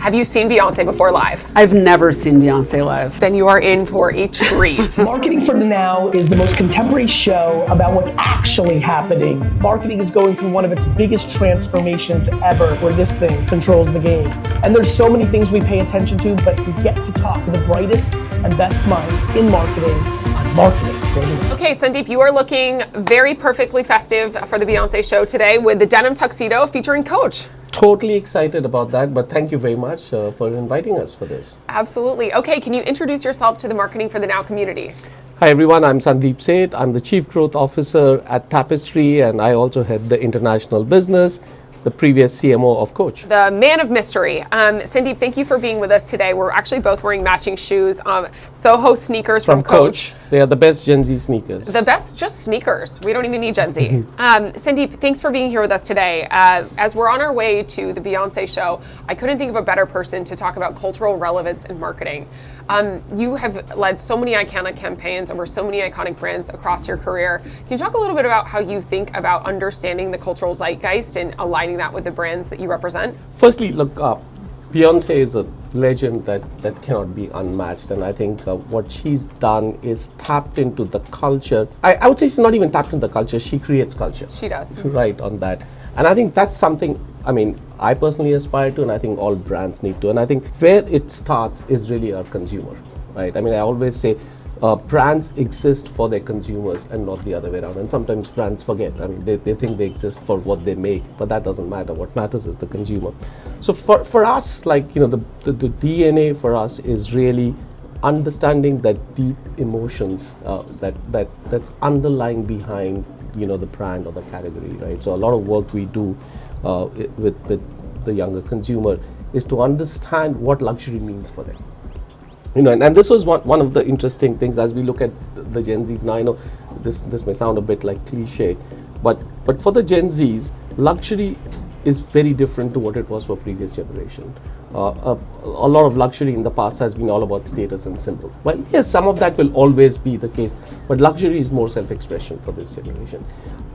Have you seen Beyoncé before live? I've never seen Beyoncé live. Then you are in for a treat. Marketing for the Now is the most contemporary show about what's actually happening. Marketing is going through one of its biggest transformations ever, where this thing controls the game. And there's so many things we pay attention to, but we get to talk to the brightest and best minds in marketing on marketing. Okay, Sandeep, you are looking very perfectly festive for the Beyoncé show today with the denim tuxedo featuring Coach. Totally excited about that, but thank you very much for inviting us for this. Absolutely. Okay, can you introduce yourself to the Marketing for the Now community? Hi everyone, I'm Sandeep Seth. I'm the Chief Growth Officer at Tapestry, and I also head the international business, the previous CMO of Coach. The man of mystery. Sandeep, thank you for being with us today. We're actually both wearing matching shoes, Soho sneakers from Coach. They are the best Gen Z sneakers. The best, just sneakers. We don't even need Gen Z. Sandeep, thanks for being here with us today. As we're on our way to the Beyoncé show, I couldn't think of a better person to talk about cultural relevance in marketing. You have led so many iconic campaigns over so many iconic brands across your career. Can you talk a little bit about how you think about understanding the cultural zeitgeist and aligning that with the brands that you represent? Firstly, look, Beyoncé is a legend that cannot be unmatched, and I think what she's done is tapped into the culture. I would say she's not even tapped into the culture, she creates culture. She does. Right, on that. And I think that's something, I personally aspire to, and I think all brands need to. And I think where it starts is really our consumer, right? I always say brands exist for their consumers and not the other way around. And sometimes brands forget. They think they exist for what they make, but that doesn't matter. What matters is the consumer. So for us, the DNA for us is really understanding that deep emotions that's underlying behind the brand or the category, right? So a lot of work we do with the younger consumer is to understand what luxury means for them. And this was one of the interesting things as we look at the Gen Zs now. I know this may sound a bit like cliche, but for the Gen Zs, luxury is very different to what it was for previous generation. A lot of luxury in the past has been all about status and symbol. Well, yes, some of that will always be the case, but luxury is more self-expression for this generation.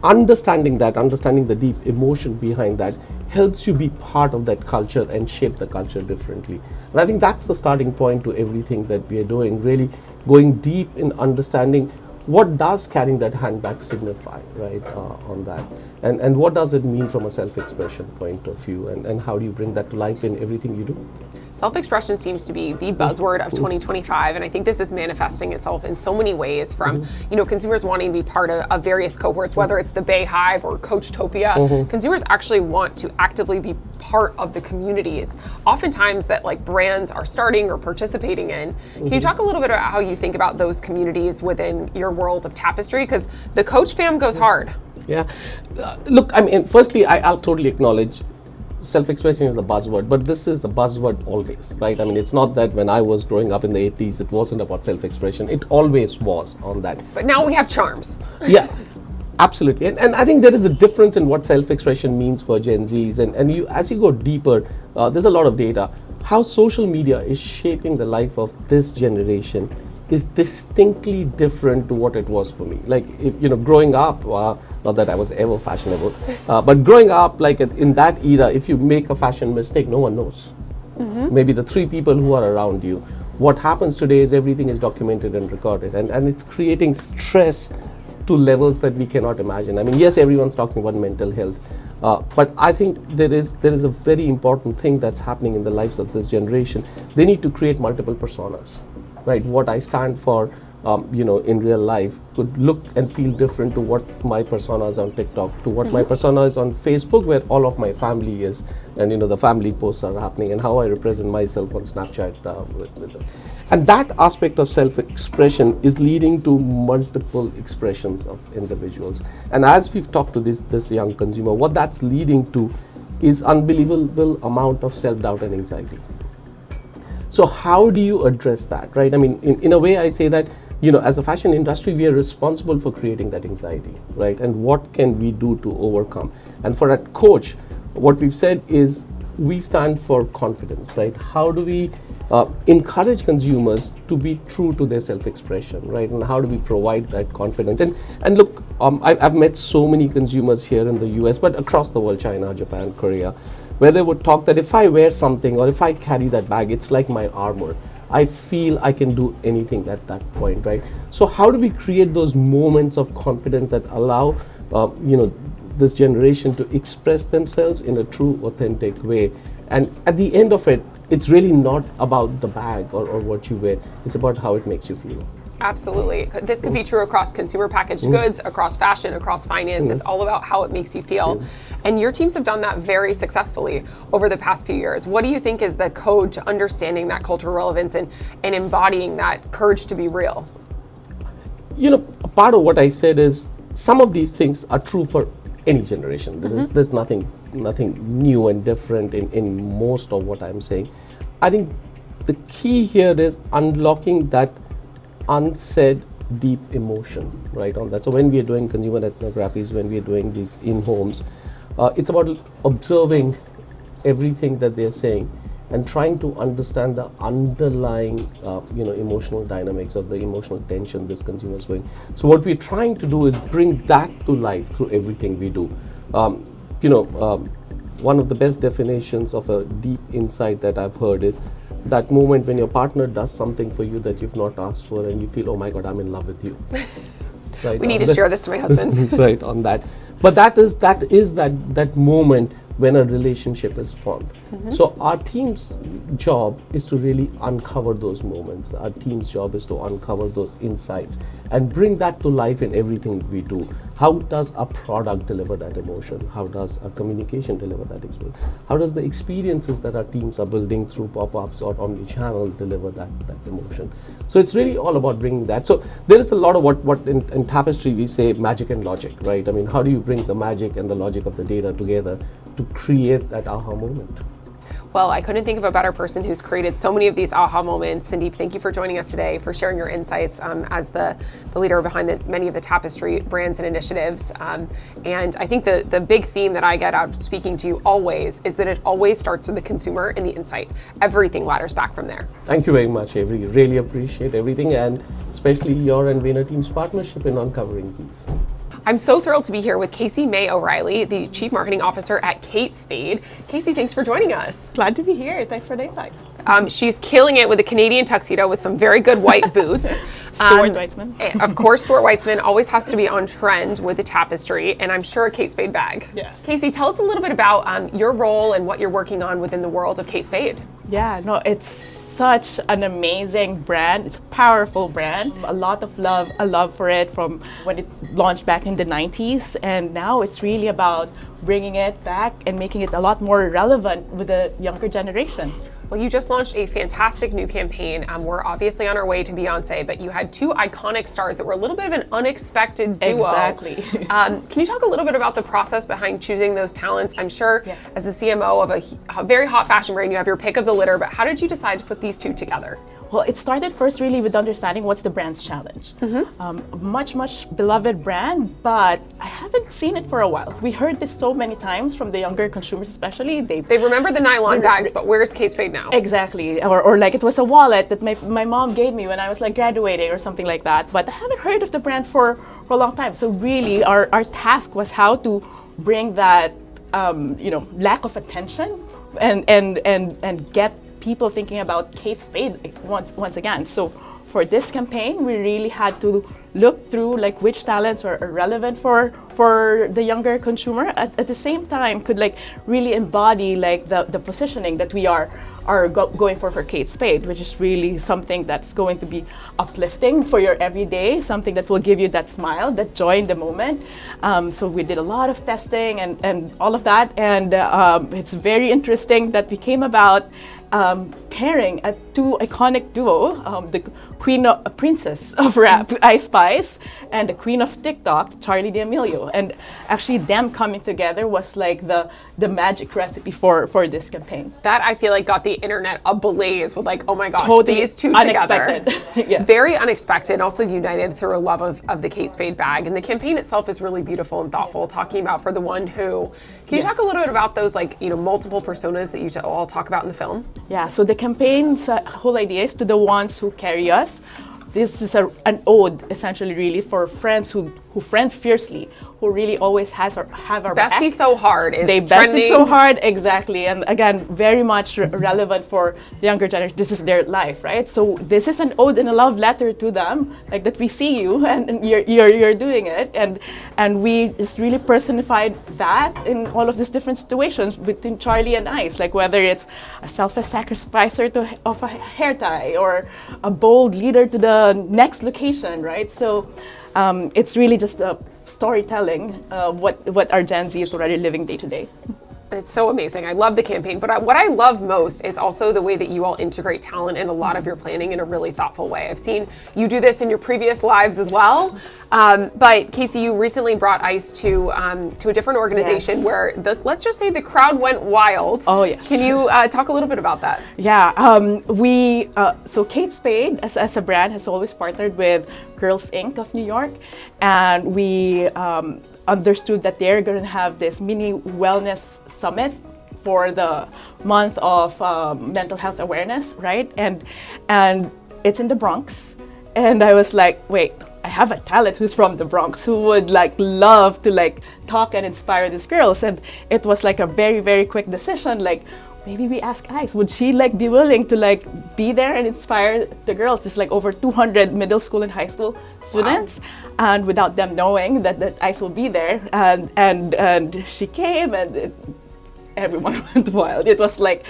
Understanding the deep emotion behind that helps you be part of that culture and shape the culture differently. And I think that's the starting point to everything that we are doing, really going deep in understanding what does carrying that handbag signify, right, on that? And what does it mean from a self-expression point of view? And how do you bring that to life in everything you do? Self-expression seems to be the buzzword of 2025, and I think this is manifesting itself in so many ways from, consumers wanting to be part of various cohorts, whether it's the Bay Hive or Coachtopia. Consumers actually want to actively be part of the communities, oftentimes that brands are starting or participating in. Can you talk a little bit about how you think about those communities within your world of Tapestry? Because the Coach fam goes hard. Yeah. Look, firstly, I'll totally acknowledge self-expression is the buzzword, but this is a buzzword always, right? It's not that when I was growing up in the 80s, it wasn't about self-expression. It always was on that. But now we have charms. Yeah, absolutely. And I think there is a difference in what self-expression means for Gen Zs. And you, as you go deeper, there's a lot of data. How social media is shaping the life of this generation is distinctly different to what it was for me. Growing up, not that I was ever fashionable, but growing up, in that era, if you make a fashion mistake, no one knows. Maybe the three people who are around you. What happens today is everything is documented and recorded, and it's creating stress to levels that we cannot imagine. Yes, everyone's talking about mental health, but I think there is a very important thing that's happening in the lives of this generation. They need to create multiple personas. Right, what I stand for, in real life could look and feel different to what my persona is on TikTok, to what my persona is on Facebook, where all of my family is, and the family posts are happening, and how I represent myself on Snapchat with them. And that aspect of self-expression is leading to multiple expressions of individuals. And as we've talked to this young consumer, what that's leading to is unbelievable amount of self-doubt and anxiety. So how do you address that, right? In a way, I say that, as a fashion industry, we are responsible for creating that anxiety, right? And what can we do to overcome? And for at Coach, what we've said is we stand for confidence, right? How do we encourage consumers to be true to their self-expression, right? And how do we provide that confidence? And look, I've met so many consumers here in the US, but across the world, China, Japan, Korea. where they would talk that if I wear something or if I carry that bag, it's like my armor. I feel I can do anything at that point, right? So how do we create those moments of confidence that allow, this generation to express themselves in a true, authentic way? And at the end of it, it's really not about the bag or what you wear. It's about how it makes you feel. Absolutely. This could be true across consumer packaged goods, across fashion, across finance. It's all about how it makes you feel. And your teams have done that very successfully over the past few years. What do you think is the code to understanding that cultural relevance and embodying that courage to be real? Part of what I said is some of these things are true for any generation. There's nothing new and different in most of what I'm saying. I think the key here is unlocking that unsaid deep emotion, right, on that. So when we are doing consumer ethnographies, when we are doing these in-homes, it's about observing everything that they're saying and trying to understand the underlying emotional dynamics of the emotional tension this consumer is going. So what we're trying to do is bring that to life through everything we do. One of the best definitions of a deep insight that I've heard is that moment when your partner does something for you that you've not asked for and you feel, oh my God, I'm in love with you. Right, we need to share this to my husband. Right, on that. But that is that moment when a relationship is formed. So our team's job is to really uncover those moments. Our team's job is to uncover those insights and bring that to life in everything we do. How does a product deliver that emotion? How does a communication deliver that experience? How does the experiences that our teams are building through pop-ups or omni-channel deliver that emotion? So it's really all about bringing that. So there is a lot of what in Tapestry we say magic and logic, right? I mean, how do you bring the magic and the logic of the data together to create that aha moment? Well, I couldn't think of a better person who's created so many of these aha moments. Sandeep, thank you for joining us today, for sharing your insights as the leader behind many of the Tapestry brands and initiatives. And I think the big theme that I get out of speaking to you always is that it always starts with the consumer and the insight. Everything ladders back from there. Thank you very much, Avery. Really appreciate everything, and especially your and Vayner team's partnership in uncovering these. I'm so thrilled to be here with Kaisy May O'Reilly, the Chief Marketing Officer at Kate Spade. Kaisy, thanks for joining us. Glad to be here. Thanks for the invite. She's killing it with a Canadian tuxedo with some very good white boots. Stuart Weitzman. Of course, Stuart Weitzman always has to be on trend with the Tapestry, and I'm sure a Kate Spade bag. Yeah. Kaisy, tell us a little bit about your role and what you're working on within the world of Kate Spade. Yeah, no, it's such an amazing brand. It's a powerful brand. A lot of love, a love for it from when it launched back in the 90s. And now it's really about bringing it back and making it a lot more relevant with the younger generation. Well, you just launched a fantastic new campaign. We're obviously on our way to Beyoncé, but you had two iconic stars that were a little bit of an unexpected duo. Exactly. Can you talk a little bit about the process behind choosing those talents? I'm sure as the CMO of a very hot fashion brand, you have your pick of the litter, but how did you decide to put these two together? Well, it started first really with understanding what's the brand's challenge. Much beloved brand, but I haven't seen it for a while. We heard this so many times from the younger consumers especially. They remember the nylon bags, but where's Kate Spade now? Exactly, or like it was a wallet that my mom gave me when I was like graduating or something like that, but I haven't heard of the brand for a long time. So really our task was how to bring that lack of attention and get people thinking about Kate Spade once again. So for this campaign, we really had to look through like which talents are relevant for the younger consumer. At the same time, could like really embody like the positioning that we are going for Kate Spade, which is really something that's going to be uplifting for your everyday, something that will give you that smile, that joy in the moment. So we did a lot of testing and all of that, and it's very interesting that we came about pairing a two iconic duo, the princess of rap, Ice Spice, and the queen of TikTok, Charli D'Amelio. And actually them coming together was like the magic recipe for this campaign. That I feel like got the internet ablaze with like, oh my gosh, totally these two unexpected. together. Yeah. Very unexpected, also united through a love of the Kate Spade bag. And the campaign itself is really beautiful and thoughtful, talking about for the one who. Can you talk a little bit about those multiple personas that you all talk about in the film? Yeah, so the campaign's whole idea is to the ones who carry us. This is an ode, essentially, really, for friends who who friend fiercely, who really always have our back. Bestie so hard is They trending. bested so hard, exactly. And again, very much relevant for the younger generation. This is their life, right? So this is an ode and a love letter to them, like that we see you and you're doing it. And we just really personified that in all of these different situations between Charlie and I. It's like whether it's a selfless sacrificer of a hair tie or a bold leader to the next location, right? So it's really just a storytelling what our Gen Z is already living day to day. It's so amazing. I love the campaign, but what I love most is also the way that you all integrate talent in a lot of your planning in a really thoughtful way. I've seen you do this in your previous lives as well. But Kaisy, you recently brought ICE to a different organization where let's just say the crowd went wild. Oh yes. Can you talk a little bit about that? Yeah, so Kate Spade as a brand has always partnered with Girls Inc. of New York, and we understood that they're going to have this mini wellness summit for the month of mental health awareness, right? And it's in the Bronx, and I was like, wait, I have a talent who's from the Bronx who would love to talk and inspire these girls. And it was like a very, very quick decision, maybe we ask ICE, would she be willing to be there and inspire the girls? There's over 200 middle school and high school students, and without them knowing that ICE will be there, and she came, and everyone went wild. It was a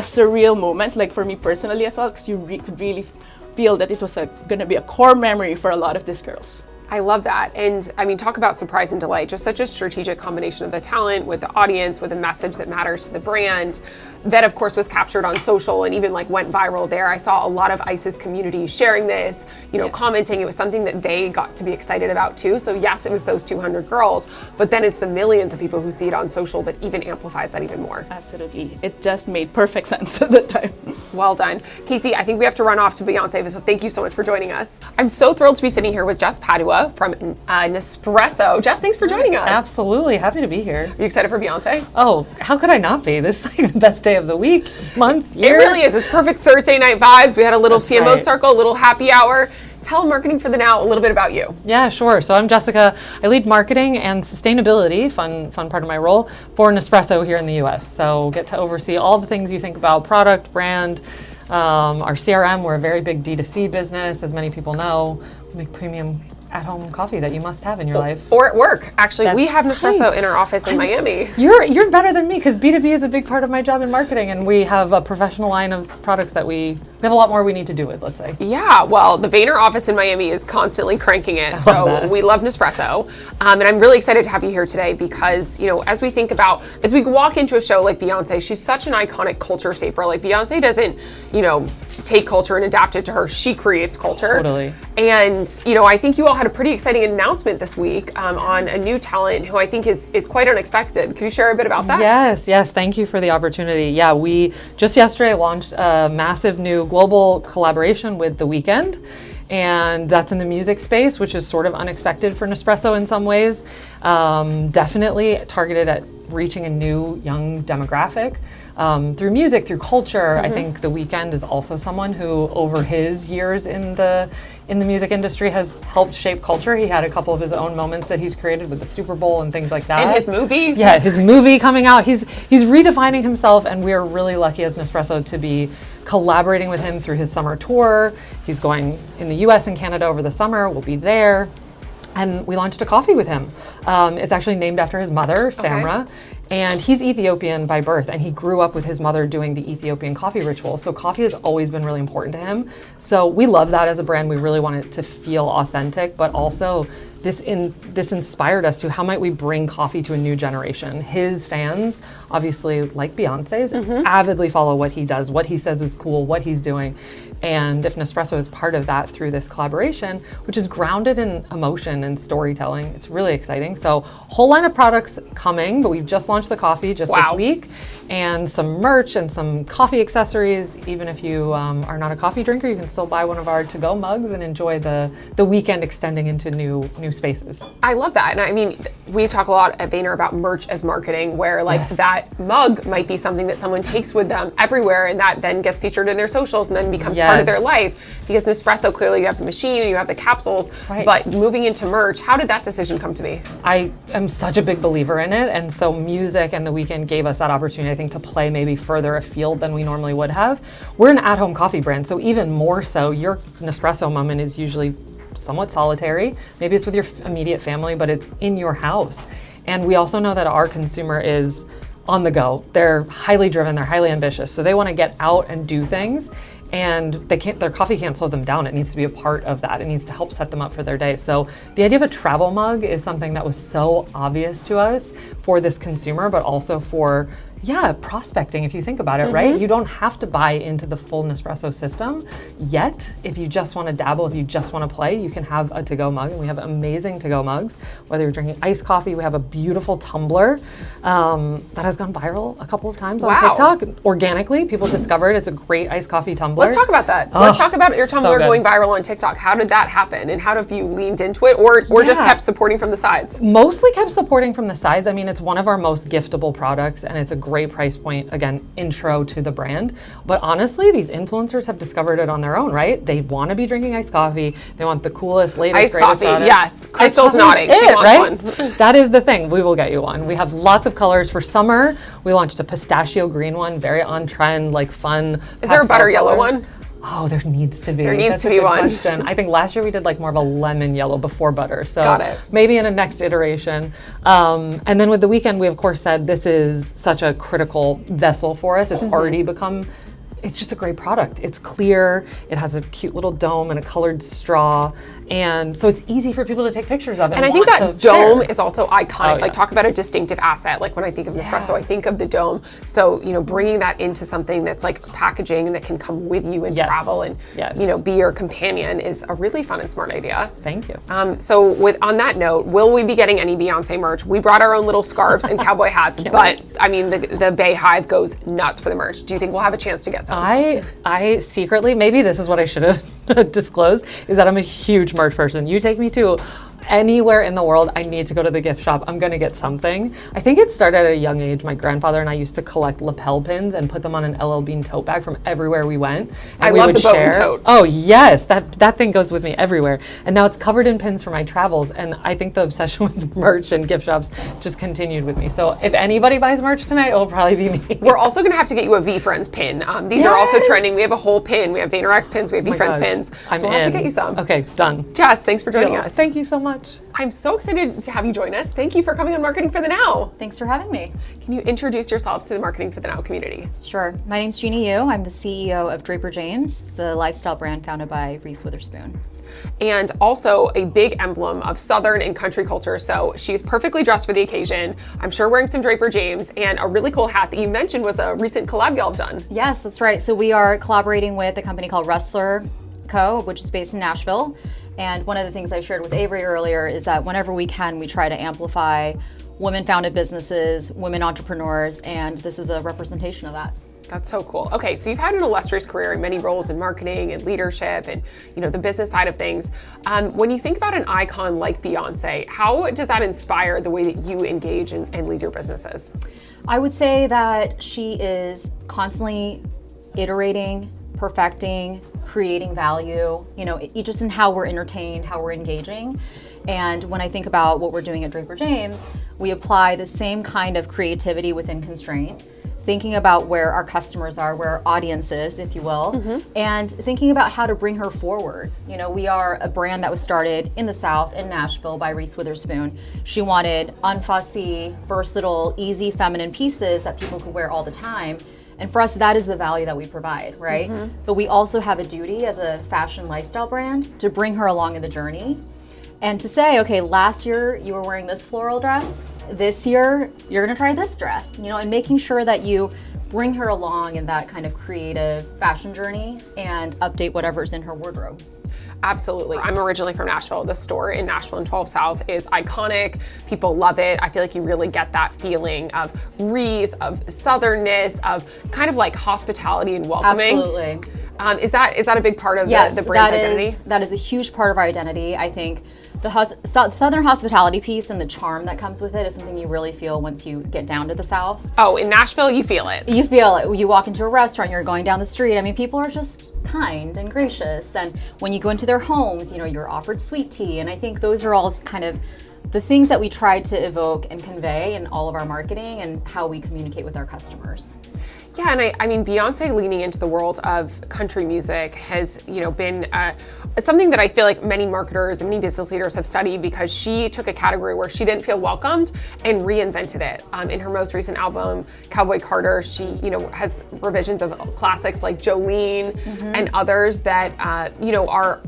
surreal moment, for me personally as well, because you could really feel that it was going to be a core memory for a lot of these girls. I love that. And I mean, talk about surprise and delight, just such a strategic combination of the talent with the audience, with a message that matters to the brand. That of course was captured on social and even went viral there. I saw a lot of ICE's community sharing this, commenting. It was something that they got to be excited about too. So yes, it was those 200 girls, but then it's the millions of people who see it on social that even amplifies that even more. Absolutely. It just made perfect sense at the time. Well done. Kaisy, I think we have to run off to Beyoncé, so thank you so much for joining us. I'm so thrilled to be sitting here with Jess Padula from Nespresso. Jess, thanks for joining us. Absolutely. Happy to be here. Are you excited for Beyoncé? Oh, how could I not be? This is the best day of the week, month, year. It really is. It's perfect Thursday night vibes. We had a little That's CMO right. circle, a little happy hour. Tell Marketing for the Now a little bit about you. Yeah, sure. So I'm Jessica. I lead marketing and sustainability, fun part of my role, for Nespresso here in the US. So get to oversee all the things you think about product, brand, our CRM. We're a very big D2C business, as many people know. We make premium at-home coffee that you must have in your life. Or at work. Actually, we That's have Nespresso right. in our office in Miami. You're better than me, because B2B is a big part of my job in marketing, and we have a professional line of products that we have a lot more we need to do with, let's say. Yeah, well, the Vayner office in Miami is constantly cranking it. So that. we love Nespresso. And I'm really excited to have you here today because, as we think about, as we walk into a show like Beyoncé, she's such an iconic culture shaper. Beyoncé doesn't, take culture and adapt it to her. She creates culture. Totally. And, I think you all had a pretty exciting announcement this week on a new talent who I think is quite unexpected. Can you share a bit about that? Yes. Thank you for the opportunity. Yeah, we just yesterday launched a massive new global collaboration with The Weeknd. And that's in the music space, which is sort of unexpected for Nespresso in some ways. Definitely targeted at reaching a new young demographic through music, through culture. I think The Weeknd is also someone who, over his years in the music industry, has helped shape culture. He had a couple of his own moments that he's created with the Super Bowl and things like that. And his movie. Yeah, his movie coming out. He's redefining himself, and we're really lucky as Nespresso to be collaborating with him through his summer tour. He's going in the US and Canada over the summer. We'll be there. And we launched a coffee with him. It's actually named after his mother, Samra. Okay. And he's Ethiopian by birth, and he grew up with his mother doing the Ethiopian coffee ritual. So coffee has always been really important to him. So we love that as a brand. We really want it to feel authentic, but also this inspired us to how might we bring coffee to a new generation. His fans, obviously like Beyonce's, avidly follow what he does, what he says is cool, what he's doing. And if Nespresso is part of that through this collaboration, which is grounded in emotion and storytelling, it's really exciting. So whole line of products coming, but we've just launched the coffee this week, and some merch and some coffee accessories. Even if you are not a coffee drinker, you can still buy one of our to-go mugs and enjoy the weekend extending into new spaces. I love that. And I mean, we talk a lot at Vayner about merch as marketing, where like that mug might be something that someone takes with them everywhere, and that then gets featured in their socials and then becomes part of their life. Because Nespresso, clearly you have the machine and you have the capsules, but moving into merch, how did that decision come to be? I am such a big believer in it, and so music and The Weeknd gave us that opportunity, I think, to play maybe further afield than we normally would have. We're an at-home coffee brand, so even more so, your Nespresso moment is usually somewhat solitary. Maybe it's with your immediate family, but it's in your house. And we also know that our consumer is on the go. They're highly driven, they're highly ambitious, so they want to get out and do things. And their coffee can't slow them down. It needs to be a part of that. It needs to help set them up for their day. So the idea of a travel mug is something that was so obvious to us for this consumer, but also for prospecting, if you think about it, right? You don't have to buy into the full Nespresso system yet. If you just want to dabble, if you just want to play, you can have a to-go mug, and we have amazing to-go mugs. Whether you're drinking iced coffee, we have a beautiful tumbler that has gone viral a couple of times on TikTok. Organically, people discovered it's a great iced coffee tumbler. Let's talk about that. Let's talk about your tumbler going viral on TikTok. How did that happen, and how have you leaned into it, or just kept supporting from the sides? Mostly kept supporting from the sides. I mean, it's one of our most giftable products, and it's a great price point, again, intro to the brand. But honestly, these influencers have discovered it on their own, right? They want to be drinking iced coffee. They want the coolest, latest, iced greatest coffee, product. yes. Crystal's nodding. She wants one. That is the thing. We will get you one. We have lots of colors for summer. We launched a pistachio green one, very on trend, like fun. Is there a butter yellow one? Oh, there needs to be. There needs to be one. Question. I think last year we did like more of a lemon yellow before butter. So got it. Maybe in a next iteration. And then with The Weeknd, we of course said this is such a critical vessel for us. It's already become, it's just a great product. It's clear, it has a cute little dome and a colored straw. And so it's easy for people to take pictures of. And I think that dome is also iconic. Like, talk about a distinctive asset. Like when I think of Nespresso, I think of the dome. So, bringing that into something that's like packaging that can come with you and travel and, be your companion is a really fun and smart idea. Thank you. So on that note, will we be getting any Beyoncé merch? We brought our own little scarves and cowboy hats, but I mean, the Bay Hive goes nuts for the merch. Do you think we'll have a chance to get some? I secretly, maybe this is what I should have disclosed, is that I'm a huge merch person. You take me to anywhere in the world, I need to go to the gift shop. I'm gonna get something. I think it started at a young age. My grandfather and I used to collect lapel pins and put them on an LL Bean tote bag from everywhere we went. And I love the boat and tote. Oh yes, that thing goes with me everywhere. And now it's covered in pins for my travels. And I think the obsession with merch and gift shops just continued with me. So if anybody buys merch tonight, it'll probably be me. We're also gonna have to get you a VeeFriends pin. These are also trending. We have a whole pin. We have VaynerX pins. We have VeeFriends pins. So we'll have to get you some. Okay, done. Jess, thanks for joining us. Thank you so much. I'm so excited to have you join us. Thank you for coming on Marketing for the Now. Thanks for having me. Can you introduce yourself to the Marketing for the Now community? Sure. My name's Jeannie. I'm the CEO of Draper James, the lifestyle brand founded by Reese Witherspoon. And also a big emblem of Southern and country culture. So she's perfectly dressed for the occasion. I'm sure wearing some Draper James and a really cool hat that you mentioned was a recent collab y'all have done. Yes, that's right. So we are collaborating with a company called Rustler Co., which is based in Nashville. And one of the things I shared with Avery earlier is that whenever we can, we try to amplify women-founded businesses, women entrepreneurs, and this is a representation of that. That's so cool. Okay, so you've had an illustrious career in many roles in marketing and leadership and the business side of things. When you think about an icon like Beyoncé, how does that inspire the way that you engage and lead your businesses? I would say that she is constantly iterating, perfecting, creating value, just in how we're entertained, how we're engaging. And when I think about what we're doing at Draper James, we apply the same kind of creativity within constraint, thinking about where our customers are, where our audience is, if you will, and thinking about how to bring her forward. We are a brand that was started in the South, in Nashville, by Reese Witherspoon. She wanted unfussy, versatile, easy, feminine pieces that people could wear all the time. And for us, that is the value that we provide, right? But we also have a duty as a fashion lifestyle brand to bring her along in the journey and to say, okay, last year you were wearing this floral dress. This year, you're gonna try this dress, and making sure that you bring her along in that kind of creative fashion journey and update whatever's in her wardrobe. Absolutely. I'm originally from Nashville. The store in Nashville and 12 South is iconic. People love it. I feel like you really get that feeling of Reese, of Southernness, of kind of like hospitality and welcoming. Absolutely. Is that a big part of the brand's identity? That is a huge part of our identity. I think The Southern hospitality piece and the charm that comes with it is something you really feel once you get down to the South. Oh, in Nashville, you feel it. You feel it. You walk into a restaurant, you're going down the street. I mean, people are just kind and gracious. And when you go into their homes, you know, you're offered sweet tea. And I think those are all kind of the things that we try to evoke and convey in all of our marketing and how we communicate with our customers. Yeah, and I mean, Beyonce leaning into the world of country music has, you know, been something that I feel like many marketers and many business leaders have studied, because she took a category where she didn't feel welcomed and reinvented it. In her most recent album, Cowboy Carter, she, you know, has revisions of classics like Jolene and others that, you know, are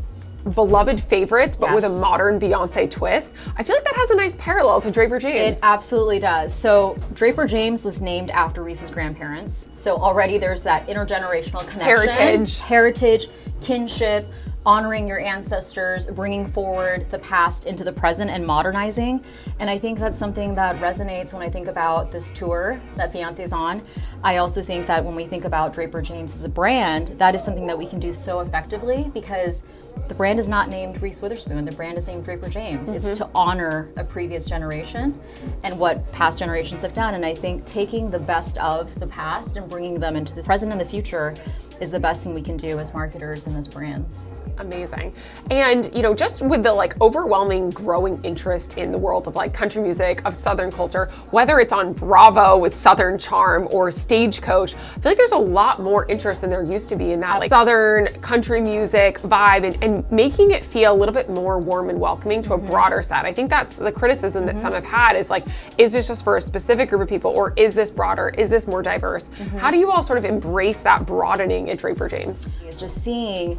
beloved favorites, but with a modern Beyonce twist. I feel like that has a nice parallel to Draper James. It absolutely does. So Draper James was named after Reese's grandparents. So already there's that intergenerational connection. Heritage, kinship, honoring your ancestors, bringing forward the past into the present and modernizing. And I think that's something that resonates when I think about this tour that Beyonce's on. I also think that when we think about Draper James as a brand, that is something that we can do so effectively, because the brand is not named Reese Witherspoon. The brand is named Draper James. It's to honor a previous generation and what past generations have done. And I think taking the best of the past and bringing them into the present and the future is the best thing we can do as marketers and as brands. Amazing. And, you know, just with the like overwhelming growing interest in the world of like country music, of Southern culture, whether it's on Bravo with Southern Charm or Stagecoach, I feel like there's a lot more interest than there used to be in that like Southern country music vibe, and making it feel a little bit more warm and welcoming to a broader set. I think that's the criticism that some have had, is like, is this just for a specific group of people, or is this broader? Is this more diverse? How do you all sort of embrace that broadening at Draper James? It's just seeing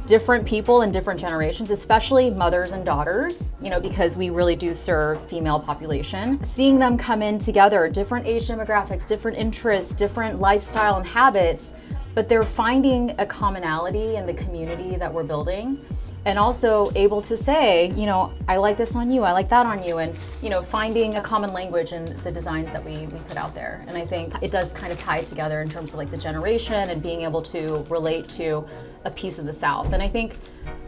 different people in different generations, especially mothers and daughters, you know, because we really do serve female population. Seeing them come in together, different age demographics, different interests, different lifestyle and habits, but they're finding a commonality in the community that we're building, and also able to say, you know, I like this on you, I like that on you, and, you know, finding a common language in the designs that we put out there. And I think it does kind of tie together in terms of like the generation and being able to relate to a piece of the South. And I think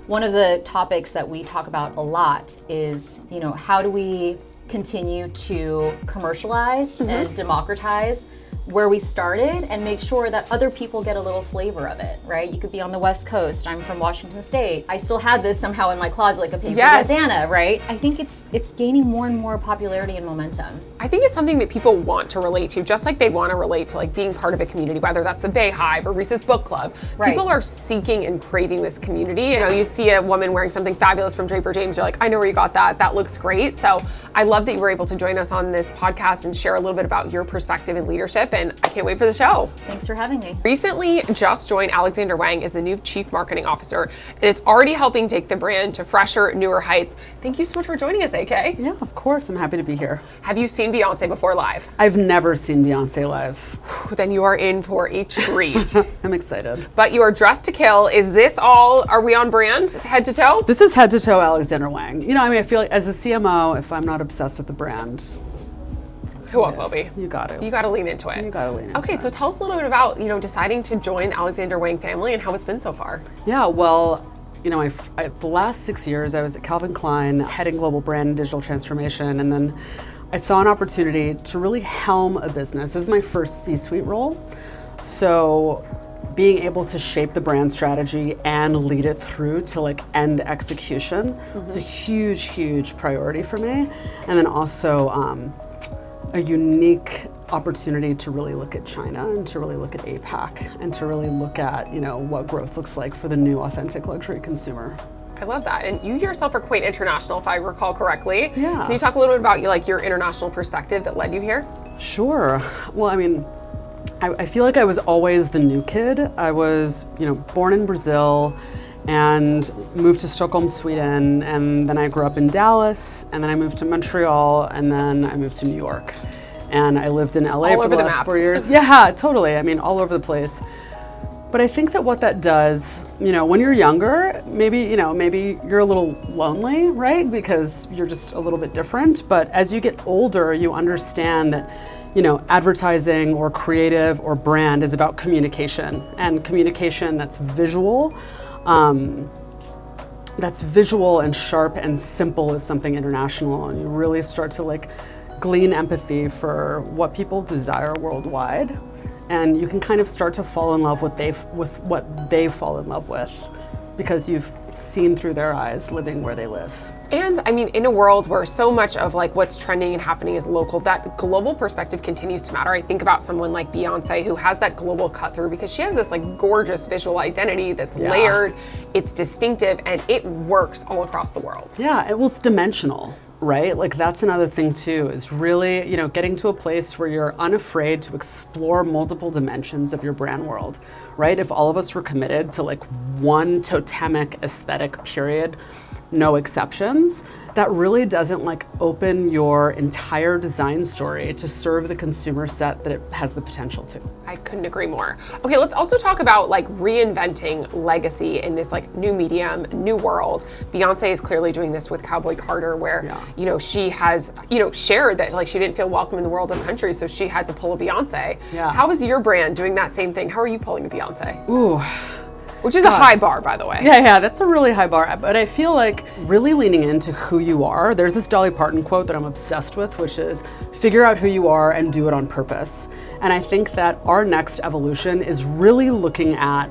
one of the topics that we talk about a lot is, you know, how do we continue to commercialize and democratize where we started and make sure that other people get a little flavor of it, right? You could be on the West Coast. I'm from Washington State. I still have this somehow in my closet, like a paper bandana, right? I think it's gaining more and more popularity and momentum. I think it's something that people want to relate to, just like they want to relate to like being part of a community, whether that's the Bay Hive or Reese's Book Club. Right. People are seeking and craving this community. You know, you see a woman wearing something fabulous from Draper James, you're like, I know where you got that. That looks great. So I love that you were able to join us on this podcast and share a little bit about your perspective and leadership, and I can't wait for the show. Thanks for having me. Recently just joined Alexander Wang as the new Chief Marketing Officer, and is already helping take the brand to fresher, newer heights. Thank you so much for joining us, AK. Yeah, of course. I'm happy to be here. Have you seen Beyonce before live? I've never seen Beyonce live. Then you are in for a treat. I'm excited. But you are dressed to kill. Is this all, are we on brand, head to toe? This is head to toe Alexander Wang. You know, I mean, I feel like as a CMO, if I'm not obsessed with the brand, who else will be? You got to. You got to lean into it. You got to lean into it. Okay, so tell us a little bit about, you know, deciding to join Alexander Wang family and how it's been so far. Yeah, well, you know, the last 6 years I was at Calvin Klein heading global brand and digital transformation, and then I saw an opportunity to really helm a business. This is my first C-suite role. So being able to shape the brand strategy and lead it through to like end execution was a huge, huge priority for me. And then also a unique opportunity to really look at China and to really look at APAC and to really look at, you know, what growth looks like for the new authentic luxury consumer. I love that. And you yourself are quite international, if I recall correctly. Yeah. Can you talk a little bit about your international perspective that led you here? Sure. Well, I mean, I feel like I was always the new kid. I was, you know, born in Brazil and moved to Stockholm, Sweden, and then I grew up in Dallas, and then I moved to Montreal, and then I moved to New York. And I lived in LA for the last 4 years. Yeah, totally. I mean, all over the place. But I think that what that does, you know, when you're younger, maybe you're a little lonely, right? Because you're just a little bit different. But as you get older, you understand that, you know, advertising or creative or brand is about communication, and communication that's visual. that's visual and sharp and simple as something international, and you really start to like glean empathy for what people desire worldwide, and you can kind of start to fall in love with what they fall in love with because you've seen through their eyes living where they live. And I mean, in a world where so much of like what's trending and happening is local, that global perspective continues to matter. I think about someone like Beyoncé who has that global cut through because she has this like gorgeous visual identity that's layered, it's distinctive, and it works all across the world. Yeah, well, it's dimensional, right? Like that's another thing too, is really, you know, getting to a place where you're unafraid to explore multiple dimensions of your brand world, right? If all of us were committed to like one totemic aesthetic period, no exceptions, that really doesn't like open your entire design story to serve the consumer set that it has the potential to. I couldn't agree more. Okay, let's also talk about like reinventing legacy in this like new medium, new world. Beyoncé is clearly doing this with Cowboy Carter, where you know, she has, you know, shared that like she didn't feel welcome in the world of country, so she had to pull a Beyoncé. How is your brand doing that same thing? How are you pulling a Beyoncé? Ooh. Which is a high bar, by the way. Yeah, that's a really high bar. But I feel like really leaning into who you are. There's this Dolly Parton quote that I'm obsessed with, which is figure out who you are and do it on purpose. And I think that our next evolution is really looking at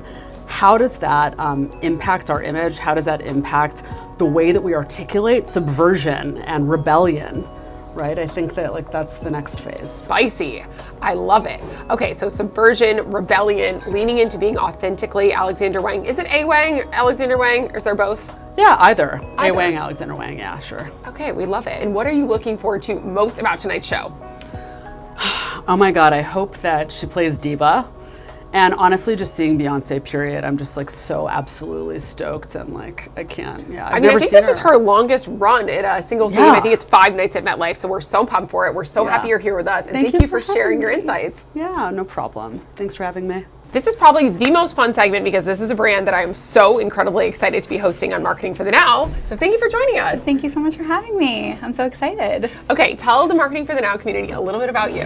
how does that impact our image? How does that impact the way that we articulate subversion and rebellion? Right? I think that like that's the next phase. Spicy. I love it. Okay, so subversion, rebellion, leaning into being authentically Alexander Wang. Is it a Wang, Alexander Wang, or is there both? Yeah, either. A Wang, Alexander Wang, yeah, sure. Okay, we love it. And what are you looking forward to most about tonight's show? Oh my God, I hope that she plays diva. And honestly, just seeing Beyoncé, period, I'm just like so absolutely stoked, and like I can't. Yeah, I think this is her longest run in a single season. I think it's 5 nights at MetLife, so we're so pumped for it. We're so happy you're here with us, and thank you for sharing your insights. Yeah, no problem. Thanks for having me. This is probably the most fun segment because this is a brand that I'm so incredibly excited to be hosting on Marketing for the Now. So thank you for joining us. Thank you so much for having me. I'm so excited. Okay, tell the Marketing for the Now community a little bit about you.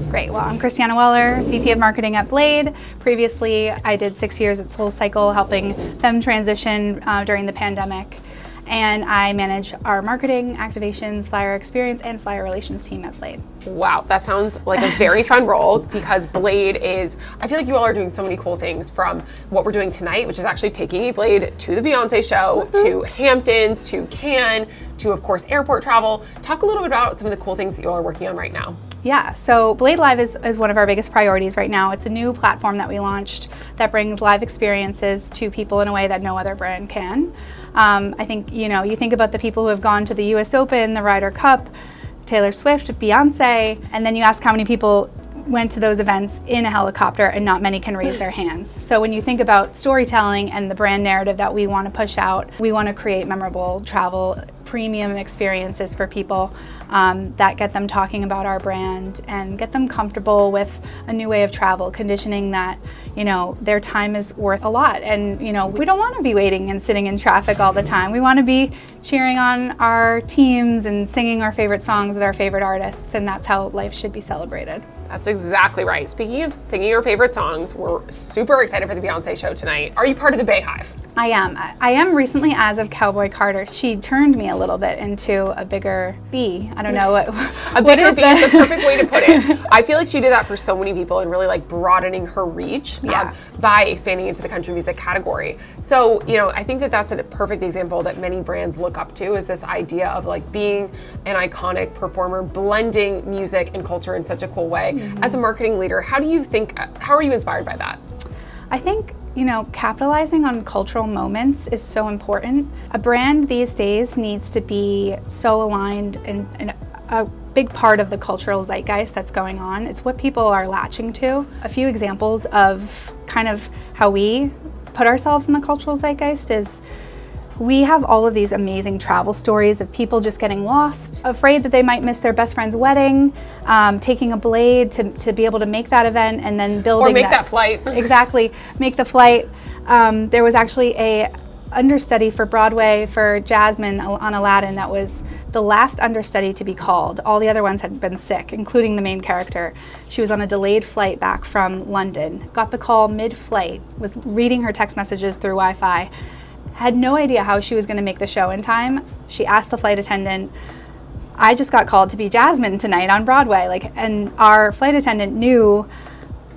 Great. Well, I'm Christiana Weller, VP of Marketing at Blade. Previously, I did 6 years at SoulCycle, helping them transition during the pandemic. And I manage our marketing, activations, flyer experience, and flyer relations team at Blade. Wow, that sounds like a very fun role because Blade is, I feel like you all are doing so many cool things, from what we're doing tonight, which is actually taking a Blade to the Beyoncé show, to Hamptons, to Cannes, to of course airport travel. Talk a little bit about some of the cool things that you all are working on right now. Yeah, so Blade Live is one of our biggest priorities right now. It's a new platform that we launched that brings live experiences to people in a way that no other brand can. I think, you know, you think about the people who have gone to the US Open, the Ryder Cup, Taylor Swift, Beyonce, and then you ask how many people went to those events in a helicopter, and not many can raise their hands. So when you think about storytelling and the brand narrative that we want to push out, we want to create memorable travel, premium experiences for people that get them talking about our brand and get them comfortable with a new way of travel, conditioning that, you know, their time is worth a lot. And, you know, we don't want to be waiting and sitting in traffic all the time. We want to be cheering on our teams and singing our favorite songs with our favorite artists, and that's how life should be celebrated. That's exactly right. Speaking of singing your favorite songs, we're super excited for the Beyoncé show tonight. Are you part of the Bay Hive? I am. I am recently, as of Cowboy Carter. She turned me a little bit into a bigger bee. I don't know what. A bigger bee is the perfect way to put it. I feel like she did that for so many people and really like broadening her reach by expanding into the country music category. So, you know, I think that that's a perfect example that many brands look up to, is this idea of like being an iconic performer, blending music and culture in such a cool way. Mm-hmm. As a marketing leader, how are you inspired by that? I think, you know, capitalizing on cultural moments is so important. A brand these days needs to be so aligned and a big part of the cultural zeitgeist that's going on. It's what people are latching to. A few examples of kind of how we put ourselves in the cultural zeitgeist is we have all of these amazing travel stories of people just getting lost, afraid that they might miss their best friend's wedding, taking a Blade to be able to make that event, and then building or make that flight. Exactly, make the flight. There was actually a understudy for Broadway for Jasmine on Aladdin that was the last understudy to be called. All the other ones had been sick, including the main character. She was on a delayed flight back from London, got the call mid-flight, was reading her text messages through Wi-Fi, had no idea how she was going to make the show in time. She asked the flight attendant, I just got called to be Jasmine tonight on Broadway. And our flight attendant knew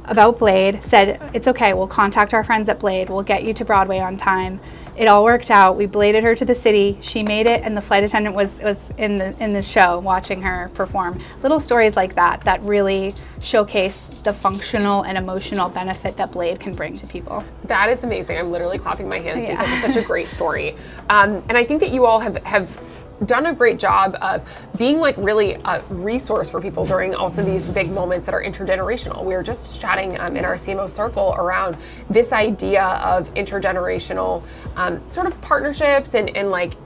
about Blade, said, it's okay, we'll contact our friends at Blade, we'll get you to Broadway on time. It all worked out. We bladed her to the city. She made it, and the flight attendant was in the show watching her perform. Little stories like that really showcase the functional and emotional benefit that Blade can bring to people. That is amazing. I'm literally clapping my hands because it's such a great story. And I think that you all have done a great job of being really a resource for people during also these big moments that are intergenerational. We were just chatting in our CMO circle around this idea of intergenerational sort of partnerships and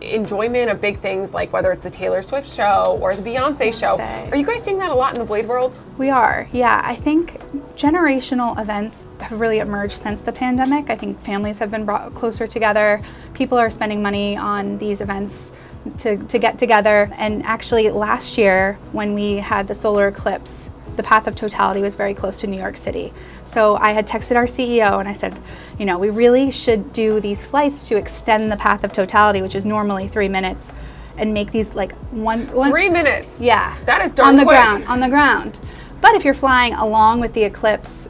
enjoyment of big things, like whether it's the Taylor Swift show or the Beyoncé show. Are you guys seeing that a lot in the Blade world? We are, yeah. I think generational events have really emerged since the pandemic. I think families have been brought closer together. People are spending money on these events to get together. And actually last year when we had the solar eclipse, the path of totality was very close to New York City. So I had texted our CEO and I said, we really should do these flights to extend the path of totality, which is normally 3 minutes, and make these one 3 minutes? Yeah. That is darn quick. On the ground. But if you're flying along with the eclipse,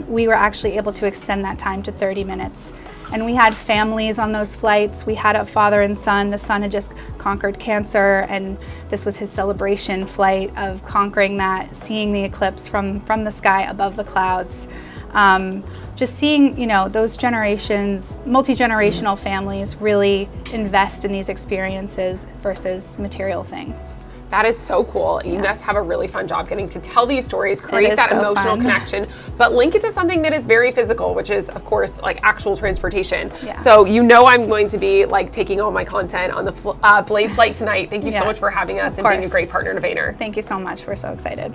we were actually able to extend that time to 30 minutes. And we had families on those flights. We had a father and son. The son had just conquered cancer, and this was his celebration flight of conquering that, seeing the eclipse from the sky above the clouds. Just seeing, those generations, multi-generational families really invest in these experiences versus material things. That is so cool. You must have a really fun job getting to tell these stories, create that emotional connection, but link it to something that is very physical, which is, of course, actual transportation. Yeah. So I'm going to be taking all my content on the Blade flight tonight. Thank you so much for having us and being a great partner to Vayner. Thank you so much. We're so excited.